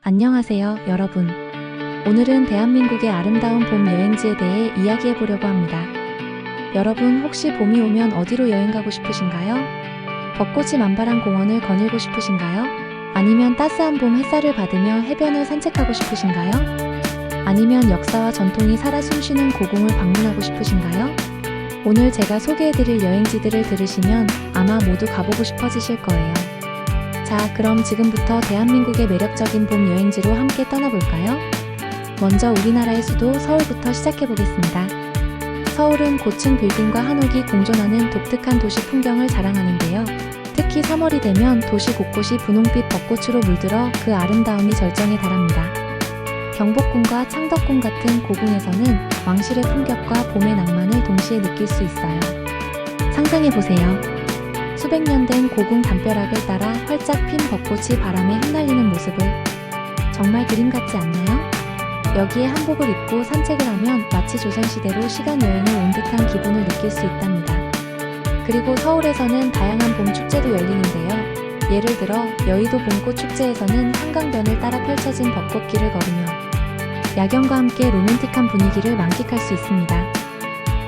안녕하세요, 여러분. 오늘은 대한민국의 아름다운 봄 여행지에 대해 이야기해 보려고 합니다. 여러분, 혹시 봄이 오면 어디로 여행 가고 싶으신가요? 벚꽃이 만발한 공원을 거닐고 싶으신가요? 아니면 따스한 봄 햇살을 받으며 해변을 산책하고 싶으신가요? 아니면 역사와 전통이 살아 숨쉬는 고궁을 방문하고 싶으신가요? 오늘 제가 소개해드릴 여행지들을 들으시면 아마 모두 가보고 싶어지실 거예요. 자, 그럼 지금부터 대한민국의 매력적인 봄 여행지로 함께 떠나볼까요? 먼저 우리나라의 수도 서울부터 시작해보겠습니다. 서울은 고층 빌딩과 한옥이 공존하는 독특한 도시 풍경을 자랑하는데요. 특히 3월이 되면 도시 곳곳이 분홍빛 벚꽃으로 물들어 그 아름다움이 절정에 달합니다. 경복궁과 창덕궁 같은 고궁에서는 왕실의 풍격과 봄의 낭만을 동시에 느낄 수 있어요. 상상해보세요. 수백 년 된 고궁 담벼락을 따라 활짝 핀 벚꽃이 바람에 흩날리는 모습을 정말 그림 같지 않나요? 여기에 한복을 입고 산책을 하면 마치 조선시대로 시간 여행을 온 듯한 기분을 느낄 수 있답니다. 그리고 서울에서는 다양한 봄 축제도 열리는데요. 예를 들어 여의도 봄꽃 축제에서는 한강변을 따라 펼쳐진 벚꽃길을 걸으며 야경과 함께 로맨틱한 분위기를 만끽할 수 있습니다.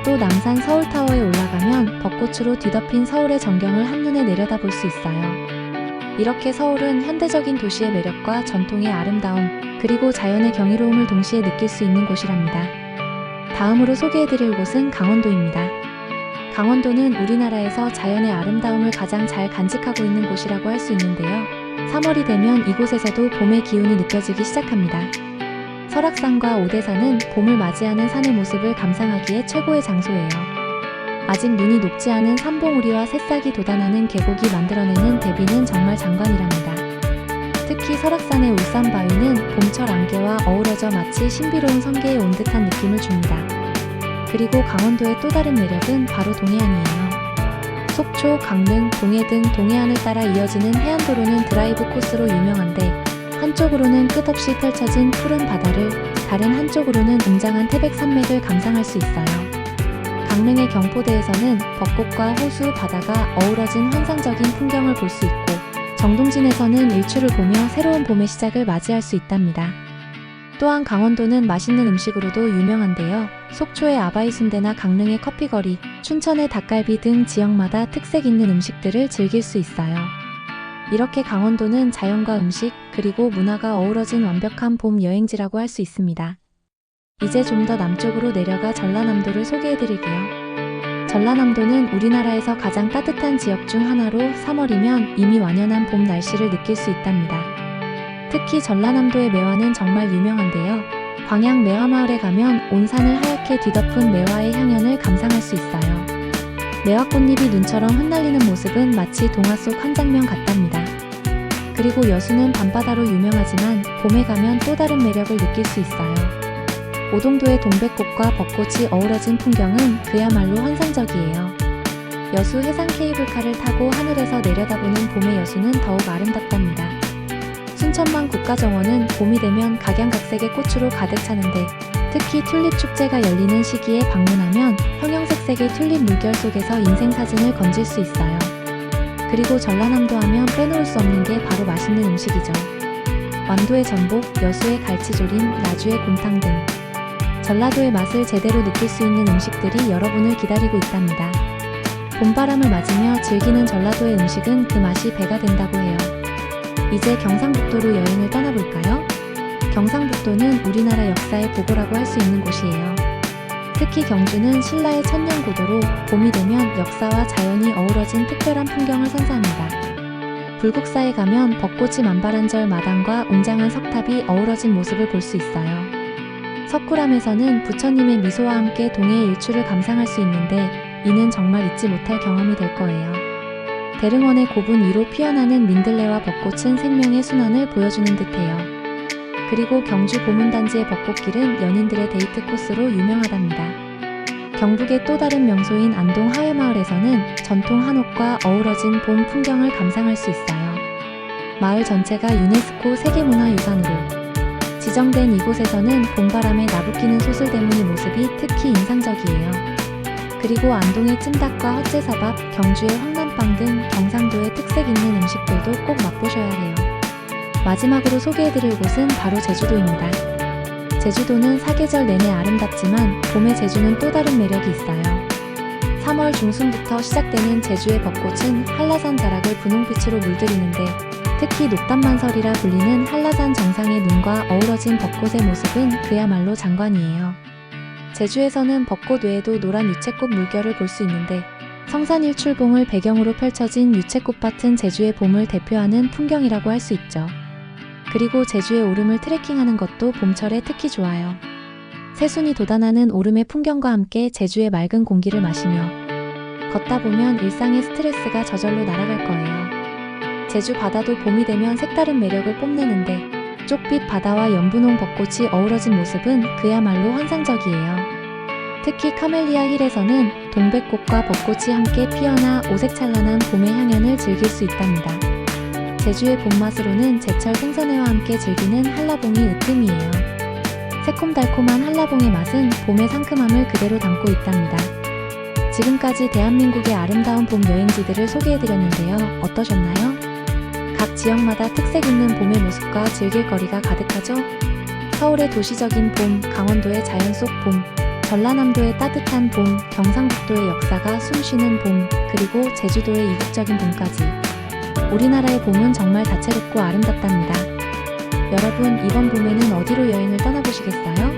또 남산 서울타워에 올라가면 벚꽃으로 뒤덮인 서울의 전경을 한눈에 내려다볼 수 있어요. 이렇게 서울은 현대적인 도시의 매력과 전통의 아름다움, 그리고 자연의 경이로움을 동시에 느낄 수 있는 곳이랍니다. 다음으로 소개해드릴 곳은 강원도입니다. 강원도는 우리나라에서 자연의 아름다움을 가장 잘 간직하고 있는 곳이라고 할 수 있는데요. 3월이 되면 이곳에서도 봄의 기운이 느껴지기 시작합니다. 설악산과 오대산은 봄을 맞이하는 산의 모습을 감상하기에 최고의 장소예요. 아직 눈이 녹지 않은 삼봉우리와 새싹이 돋아나는 계곡이 만들어내는 대비는 정말 장관이랍니다. 특히 설악산의 울산바위는 봄철 안개와 어우러져 마치 신비로운 성게에 온 듯한 느낌을 줍니다. 그리고 강원도의 또 다른 매력은 바로 동해안이에요. 속초, 강릉, 동해 등 동해안을 따라 이어지는 해안도로는 드라이브 코스로 유명한데 한쪽으로는 끝없이 펼쳐진 푸른 바다를, 다른 한쪽으로는 웅장한 태백산맥을 감상할 수 있어요. 강릉의 경포대에서는 벚꽃과 호수, 바다가 어우러진 환상적인 풍경을 볼 수 있고, 정동진에서는 일출을 보며 새로운 봄의 시작을 맞이할 수 있답니다. 또한 강원도는 맛있는 음식으로도 유명한데요. 속초의 아바이 순대나 강릉의 커피거리, 춘천의 닭갈비 등 지역마다 특색 있는 음식들을 즐길 수 있어요. 이렇게 강원도는 자연과 음식, 그리고 문화가 어우러진 완벽한 봄 여행지라고 할 수 있습니다. 이제 좀 더 남쪽으로 내려가 전라남도를 소개해드릴게요. 전라남도는 우리나라에서 가장 따뜻한 지역 중 하나로 3월이면 이미 완연한 봄 날씨를 느낄 수 있답니다. 특히 전라남도의 매화는 정말 유명한데요. 광양 매화마을에 가면 온 산을 하얗게 뒤덮은 매화의 향연을 감상할 수 있어요. 매화꽃잎이 눈처럼 흩날리는 모습은 마치 동화 속 한 장면 같답니다. 그리고 여수는 밤바다로 유명하지만 봄에 가면 또 다른 매력을 느낄 수 있어요. 오동도의 동백꽃과 벚꽃이 어우러진 풍경은 그야말로 환상적이에요. 여수 해상 케이블카를 타고 하늘에서 내려다보는 봄의 여수는 더욱 아름답답니다. 순천만 국가정원은 봄이 되면 각양각색의 꽃으로 가득 차는데 특히 튤립 축제가 열리는 시기에 방문하면 형형색색의 튤립 물결 속에서 인생사진을 건질 수 있어요. 그리고 전라남도 하면 빼놓을 수 없는 게 바로 맛있는 음식이죠. 완도의 전복, 여수의 갈치조림, 나주의 곰탕 등 전라도의 맛을 제대로 느낄 수 있는 음식들이 여러분을 기다리고 있답니다. 봄바람을 맞으며 즐기는 전라도의 음식은 그 맛이 배가 된다고 해요. 이제 경상북도로 여행을 떠나볼까요? 경상북도는 우리나라 역사의 보고라고 할 수 있는 곳이에요. 특히 경주는 신라의 천년고도로 봄이 되면 역사와 자연이 어우러진 특별한 풍경을 선사합니다. 불국사에 가면 벚꽃이 만발한 절 마당과 웅장한 석탑이 어우러진 모습을 볼 수 있어요. 석굴암에서는 부처님의 미소와 함께 동해의 일출을 감상할 수 있는데 이는 정말 잊지 못할 경험이 될 거예요. 대릉원의 고분 위로 피어나는 민들레와 벚꽃은 생명의 순환을 보여주는 듯해요. 그리고 경주 보문단지의 벚꽃길은 연인들의 데이트 코스로 유명하답니다. 경북의 또 다른 명소인 안동 하회마을에서는 전통 한옥과 어우러진 봄 풍경을 감상할 수 있어요. 마을 전체가 유네스코 세계문화유산으로 지정된 이곳에서는 봄바람에 나부끼는 소슬대문의 모습이 특히 인상적이에요. 그리고 안동의 찜닭과 헛제사밥, 경주의 황남빵 등 경상도의 특색 있는 음식들도 꼭 맛보셔야 해요. 마지막으로 소개해드릴 곳은 바로 제주도입니다. 제주도는 사계절 내내 아름답지만 봄의 제주는 또 다른 매력이 있어요. 3월 중순부터 시작되는 제주의 벚꽃은 한라산 자락을 분홍빛으로 물들이는데 특히 녹담만설이라 불리는 한라산 정상의 눈과 어우러진 벚꽃의 모습은 그야말로 장관이에요. 제주에서는 벚꽃 외에도 노란 유채꽃 물결을 볼 수 있는데 성산 일출봉을 배경으로 펼쳐진 유채꽃밭은 제주의 봄을 대표하는 풍경이라고 할 수 있죠. 그리고 제주의 오름을 트레킹하는 것도 봄철에 특히 좋아요. 새순이 돋아나는 오름의 풍경과 함께 제주의 맑은 공기를 마시며 걷다 보면 일상의 스트레스가 저절로 날아갈 거예요. 제주 바다도 봄이 되면 색다른 매력을 뽐내는데 쪽빛 바다와 연분홍 벚꽃이 어우러진 모습은 그야말로 환상적이에요. 특히 카멜리아 힐에서는 동백꽃과 벚꽃이 함께 피어나 오색찬란한 봄의 향연을 즐길 수 있답니다. 제주의 봄맛으로는 제철 생선회와 함께 즐기는 한라봉이 으뜸이에요. 새콤달콤한 한라봉의 맛은 봄의 상큼함을 그대로 담고 있답니다. 지금까지 대한민국의 아름다운 봄 여행지들을 소개해드렸는데요. 어떠셨나요? 각 지역마다 특색 있는 봄의 모습과 즐길 거리가 가득하죠? 서울의 도시적인 봄, 강원도의 자연 속 봄, 전라남도의 따뜻한 봄, 경상북도의 역사가 숨쉬는 봄, 그리고 제주도의 이국적인 봄까지. 우리나라의 봄은 정말 다채롭고 아름답답니다. 여러분, 이번 봄에는 어디로 여행을 떠나보시겠어요?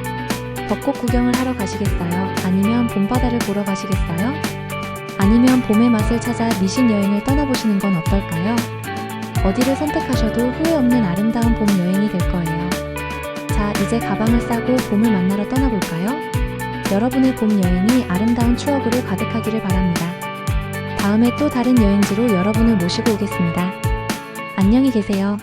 벚꽃 구경을 하러 가시겠어요? 아니면 봄바다를 보러 가시겠어요? 아니면 봄의 맛을 찾아 미식 여행을 떠나보시는 건 어떨까요? 어디를 선택하셔도 후회 없는 아름다운 봄 여행이 될 거예요. 자, 이제 가방을 싸고 봄을 만나러 떠나볼까요? 여러분의 봄 여행이 아름다운 추억으로 가득하기를 바랍니다. 다음에 또 다른 여행지로 여러분을 모시고 오겠습니다. 안녕히 계세요.